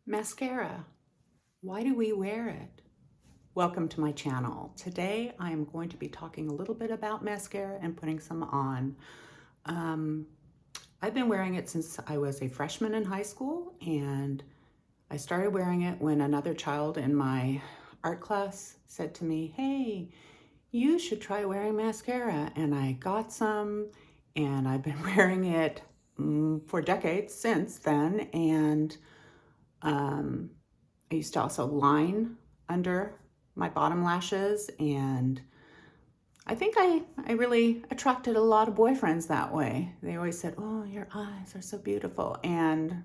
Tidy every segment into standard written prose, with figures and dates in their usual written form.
Mascara. Why do we wear it? Welcome to my channel. Today I am going to be talking a little bit about mascara and putting some on. Um, I've been wearing it since I was a freshman in high school, and I started wearing it when another child in my art class said to me, "Hey, you should try wearing mascara." And I got some, and I've been wearing it for decades since then. And um, I used to also line under my bottom lashes, and I think I really attracted a lot of boyfriends that way. They always said, "Oh, your eyes are so beautiful," and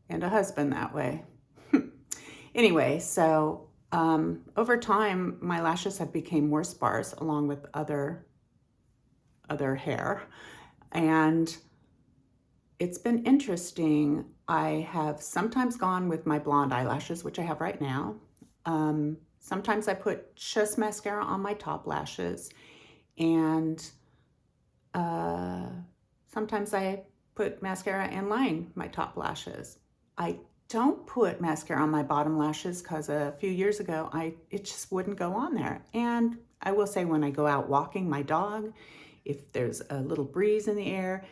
a husband that way. Anyway, so over time, my lashes have become more sparse along with other hair, and it's been interesting. I have sometimes gone with my blonde eyelashes, which I have right now. Sometimes I put just mascara on my top lashes, and uh, sometimes I put mascara and line my top lashes. I don't put mascara on my bottom lashes because a few years ago it just wouldn't go on there. And I will say, when I go out walking my dog, if there's a little breeze in the air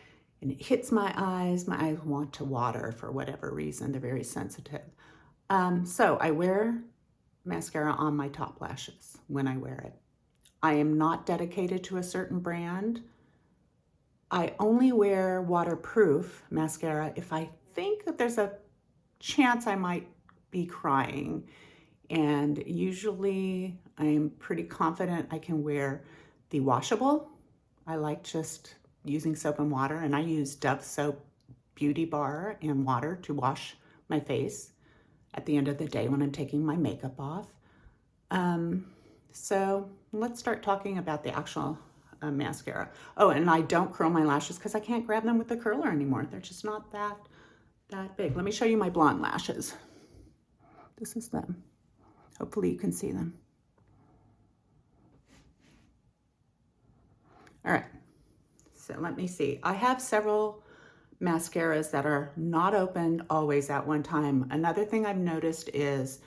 and it hits my eyes want to water for whatever reason. They're very sensitive. So I wear mascara on my top lashes when I wear it. I am not dedicated to a certain brand. I only wear waterproof mascara if I think that there's a chance I might be crying. And usually I'm pretty confident I can wear the washable. I like just using soap and water, and I use Dove soap, beauty bar, and water to wash my face at the end of the day when I'm taking my makeup off. So let's start talking about the actual mascara. Oh, and I don't curl my lashes because I can't grab them with the curler anymore. They're just not that big. Let me show you my blonde lashes. This is them. Hopefully you can see them. All right, so let me see. I have several mascaras that are not opened always at one time. Another thing I've noticed is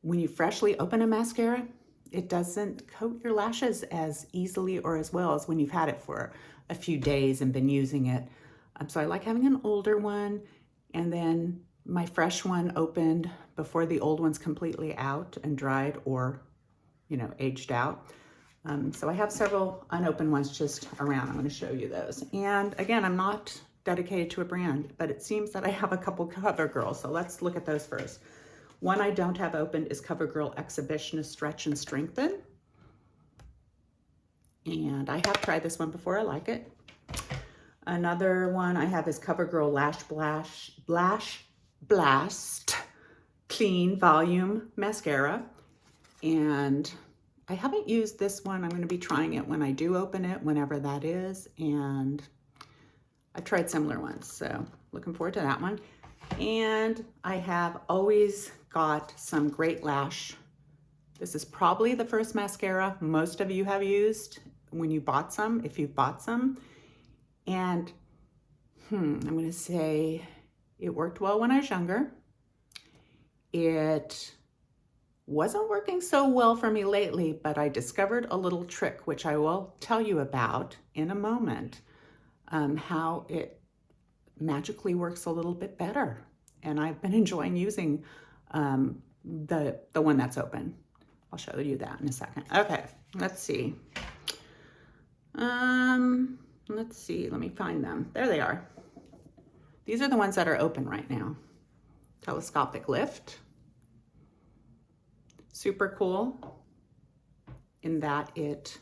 when you freshly open a mascara, it doesn't coat your lashes as easily or as well as when you've had it for a few days and been using it. So I like having an older one, and then my fresh one opened before the old one's completely out and dried or, aged out. So I have several unopened ones just around. I'm going to show you those. And again, I'm not dedicated to a brand, but it seems that I have a couple Covergirl. So let's look at those first. One I don't have opened is Covergirl Exhibitionist Stretch and Strengthen. And I have tried this one before. I like it. Another one I have is Covergirl Lash Blast Clean Volume Mascara. And I haven't used this one. I'm going to be trying it when I do open it, whenever that is. And I've tried similar ones, so looking forward to that one. And I have always got some great Lash. This is probably the first mascara most of you have used when you bought some, if you've bought some. And I'm going to say it worked well when I was younger. It wasn't working so well for me lately, but I discovered a little trick, which I will tell you about in a moment, how it magically works a little bit better. And I've been enjoying using the one that's open. I'll show you that in a second. Okay, let's see. Let me find them. There they are. These are the ones that are open right now. Telescopic lift. Super cool in that it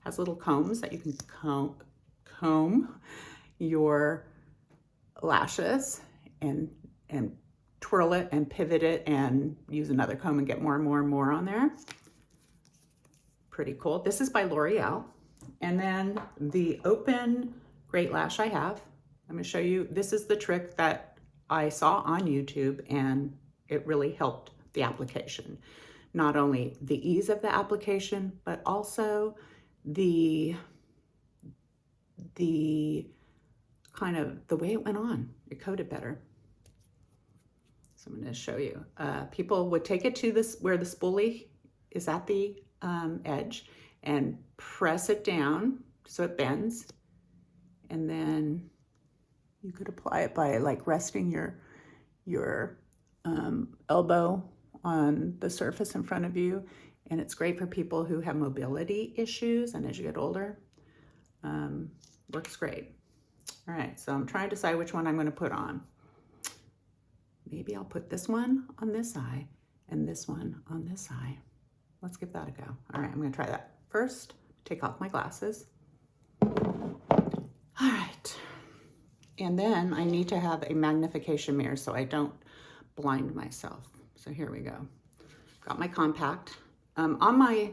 has little combs that you can comb your lashes and twirl it and pivot it and use another comb and get more and more and more on there. Pretty cool. This is by L'Oreal. And then the open Great Lash I have, I'm going to show you. This is the trick that I saw on YouTube, and it really helped the application. Not only the ease of the application, but also the kind of the way it went on. It coated better. So I'm going to show you. People would take it to this where the spoolie is at the edge and press it down so it bends. And then you could apply it by like resting your elbow on the surface in front of you. And it's great for people who have mobility issues. And as you get older, works great. All right, so I'm trying to decide which one I'm going to put on. Maybe I'll put this one on this eye and this one on this eye. Let's give that a go. All right, I'm going to try that. First, take off my glasses. All right. And then I need to have a magnification mirror so I don't blind myself. So here we go. Got my compact. On my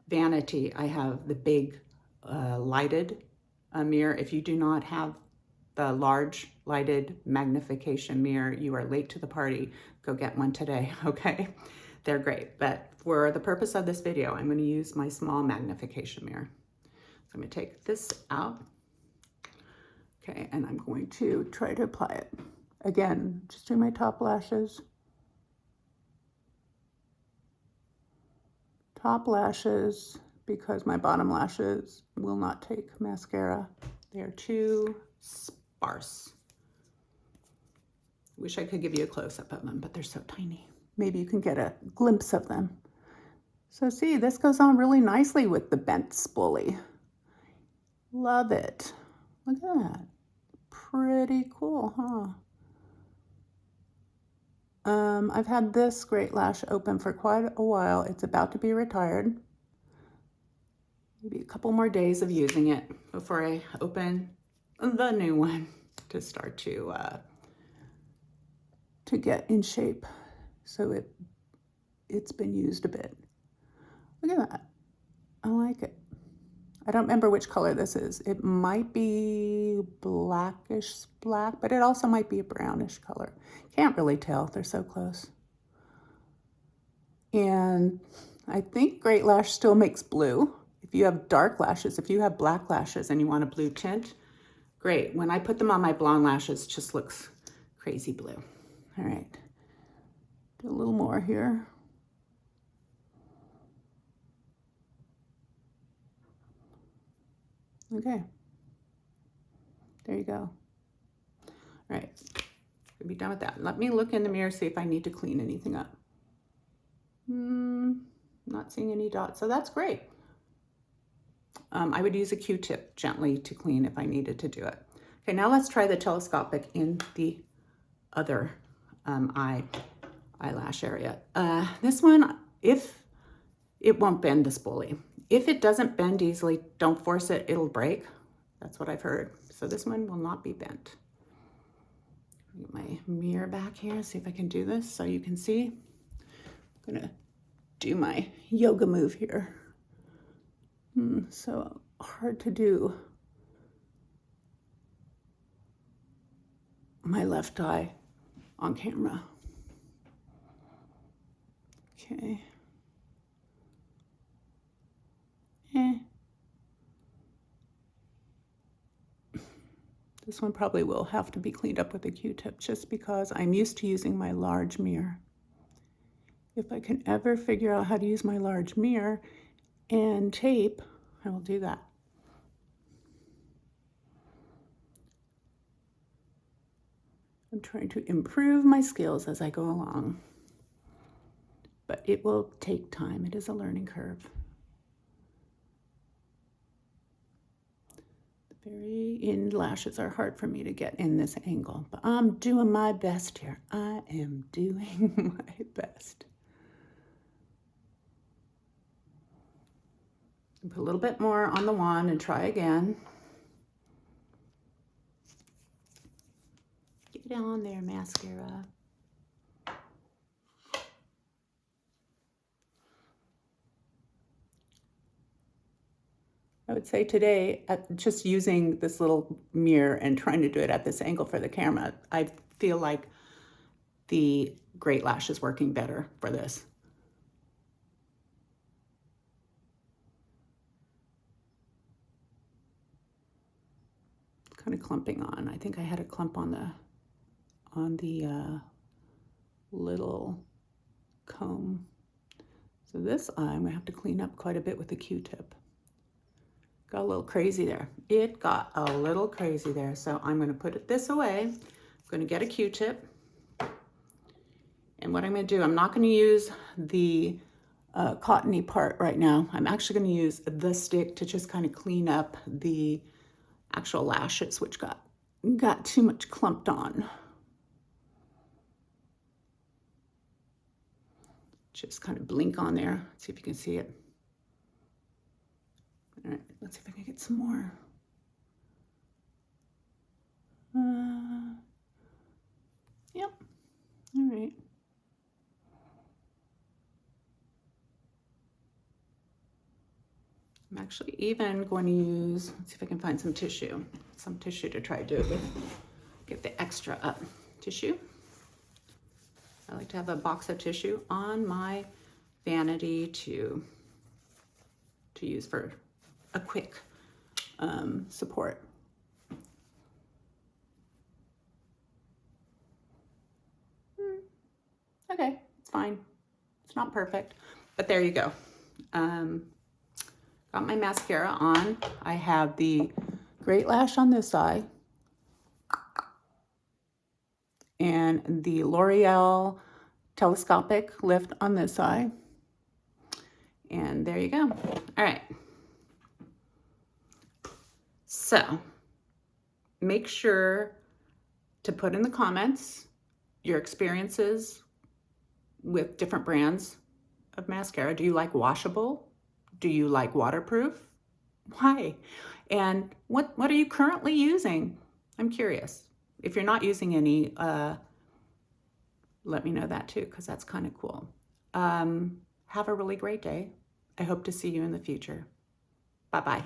vanity, I have the big lighted mirror. If you do not have the large lighted magnification mirror, you are late to the party. Go get one today, okay? They're great, but for the purpose of this video, I'm going to use my small magnification mirror. So I'm going to take this out. Okay, and I'm going to try to apply it. Again, just do my top lashes. Top lashes, because my bottom lashes will not take mascara. They are too sparse. Wish I could give you a close-up of them, but they're so tiny. Maybe you can get a glimpse of them. So see, this goes on really nicely with the bent spoolie. Love it. Look at that. Pretty cool, huh? I've had this great lash open for quite a while. It's about to be retired. Maybe a couple more days of using it before I open the new one to start to get in shape. So it's been used a bit. Look at that. I like it. I don't remember which color this is. It might be blackish black, but it also might be a brownish color. Can't really tell. They're so close. And I think Great Lash still makes blue. If you have dark lashes, if you have black lashes and you want a blue tint, great. When I put them on my blonde lashes, it just looks crazy blue. All right. Do a little more here. Okay, there you go. All right, we'll be done with that. Let me look in the mirror, see if I need to clean anything up. Not seeing any dots, so that's great. I would use a Q-tip gently to clean if I needed to do it. Okay, now let's try the Telescopic in the other eyelash area. This one, if it won't bend the spoolie. If it doesn't bend easily, don't force it, it'll break. That's what I've heard. So this one will not be bent. Get my mirror back here, see if I can do this so you can see. I'm gonna do my yoga move here. So hard to do. My left eye on camera. Okay. This one probably will have to be cleaned up with a Q-tip just because I'm used to using my large mirror. If I can ever figure out how to use my large mirror and tape, I will do that. I'm trying to improve my skills as I go along, but it will take time. It is a learning curve. The very end lashes are hard for me to get in this angle, but I'm doing my best here. I am doing my best. Put a little bit more on the wand and try again. Get on there, mascara. I would say today, just using this little mirror and trying to do it at this angle for the camera, I feel like the Great Lash is working better for this. Kind of clumping on. I think I had a clump on the little comb. So this eye, I'm gonna have to clean up quite a bit with a Q-tip. Got a little crazy there. It got a little crazy there. So I'm gonna put this away. I'm gonna get a Q-tip. And what I'm gonna do, I'm not gonna use the cottony part right now. I'm actually gonna use the stick to just kind of clean up the actual lashes, which got too much clumped on. Just kind of blink on there. See if you can see it. All right, let's see if I can get some more. Yep, all right. I'm actually even going to use, let's see if I can find some tissue to try to do it with. Get the extra up. Tissue. I like to have a box of tissue on my vanity to use for a quick support. Okay, it's fine. It's not perfect, but there you go. Got my mascara on. I have the Great Lash on this side and the L'Oreal Telescopic lift on this side. And there you go. All right. So make sure to put in the comments your experiences with different brands of mascara. Do you like washable? Do you like waterproof? Why? And what are you currently using? I'm curious. If you're not using any, let me know that too, because that's kind of cool. Have a really great day. I hope to see you in the future. Bye-bye.